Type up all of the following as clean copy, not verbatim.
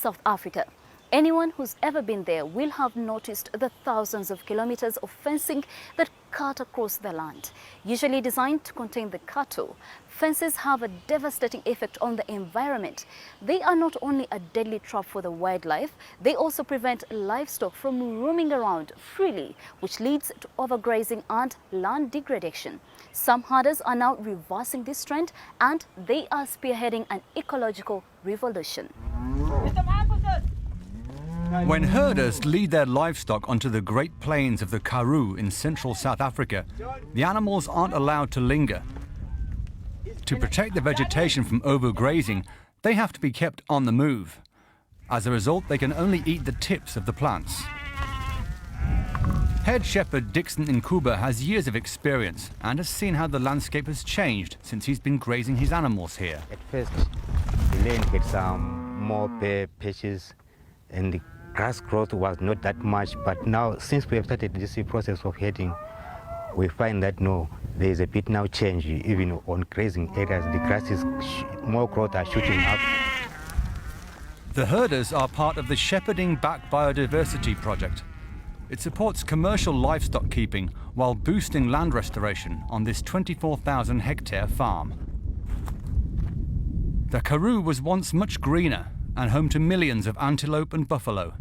South Africa. Anyone who's ever been there will have noticed the thousands of kilometers of fencing that cut across the land. Usually designed to contain the cattle, fences have a devastating effect on the environment. They are not only a deadly trap for the wildlife, they also prevent livestock from roaming around freely, which leads to overgrazing and land degradation. Some herders are now reversing this trend, and they are spearheading an ecological revolution. When herders lead their livestock onto the Great Plains of the Karoo in central South Africa, the animals aren't allowed to linger. To protect the vegetation from overgrazing, they have to be kept on the move. As a result, they can only eat the tips of the plants. Head shepherd Dixon Nkuba has years of experience and has seen how the landscape has changed since he's been grazing his animals here. At first, the land had some more bare patches and the grass growth was not that much, but now since we have started this process of herding, we find that no, there is a bit now change even on grazing areas. The grass is more growth are shooting up. The herders are part of the Shepherding Back Biodiversity project. It supports commercial livestock keeping while boosting land restoration on this 24,000 hectare farm. The Karoo was once much greener and home to millions of antelope and buffalo.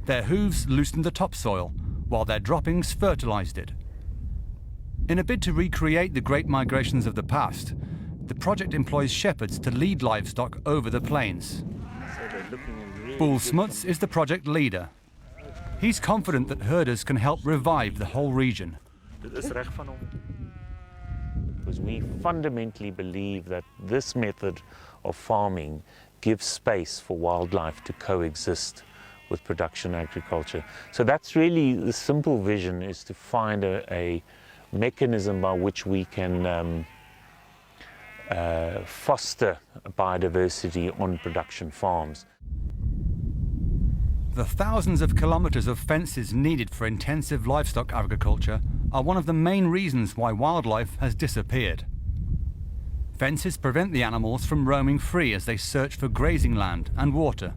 Their hooves loosened the topsoil, while their droppings fertilized it. In a bid to recreate the great migrations of the past, the project employs shepherds to lead livestock over the plains. Boel Smuts is the project leader. He's confident that herders can help revive the whole region. Because we fundamentally believe that this method of farming gives space for wildlife to coexist with production agriculture. So that's really the simple vision, is to find a mechanism by which we can foster biodiversity on production farms. The thousands of kilometers of fences needed for intensive livestock agriculture are one of the main reasons why wildlife has disappeared. Fences prevent the animals from roaming free as they search for grazing land and water.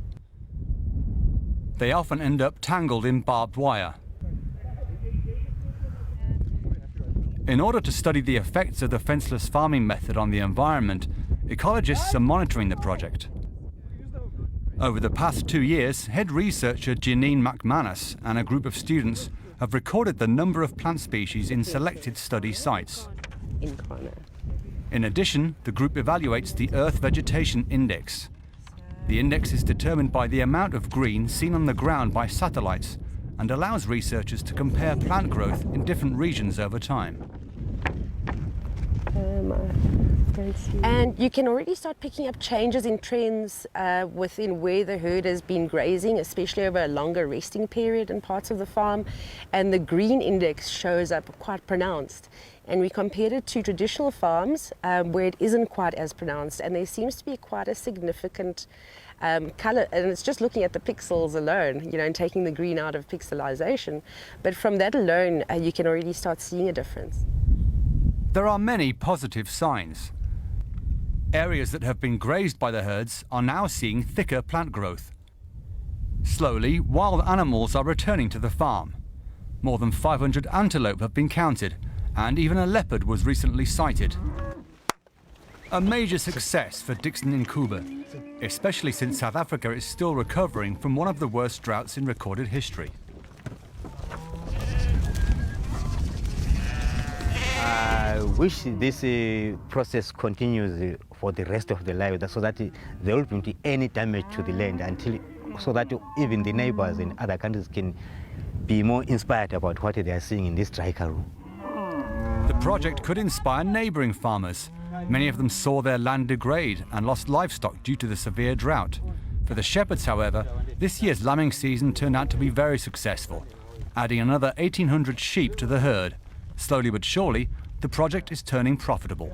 They often end up tangled in barbed wire. In order to study the effects of the fenceless farming method on the environment, ecologists are monitoring the project. Over the past 2 years, head researcher Janine McManus and a group of students have recorded the number of plant species in selected study sites. In addition, the group evaluates the Earth Vegetation Index. The index is determined by the amount of green seen on the ground by satellites and allows researchers to compare plant growth in different regions over time. And you can already start picking up changes in trends within where the herd has been grazing, especially over a longer resting period in parts of the farm. And the green index shows up quite pronounced. And we compared it to traditional farms where it isn't quite as pronounced. And there seems to be quite a significant color, and it's just looking at the pixels alone, you know, and taking the green out of pixelization. But from that alone, you can already start seeing a difference. There are many positive signs. Areas that have been grazed by the herds are now seeing thicker plant growth. Slowly, wild animals are returning to the farm. More than 500 antelope have been counted, and even a leopard was recently sighted. A major success for Dixon Nkuba, especially since South Africa is still recovering from one of the worst droughts in recorded history. I wish this process continues for the rest of the life, so that there won't be any damage to the land, so that even the neighbors in other countries can be more inspired about what they are seeing in this dry Karoo. The project could inspire neighboring farmers. Many of them saw their land degrade and lost livestock due to the severe drought. For the shepherds, however, this year's lambing season turned out to be very successful, adding another 1,800 sheep to the herd. Slowly but surely, the project is turning profitable.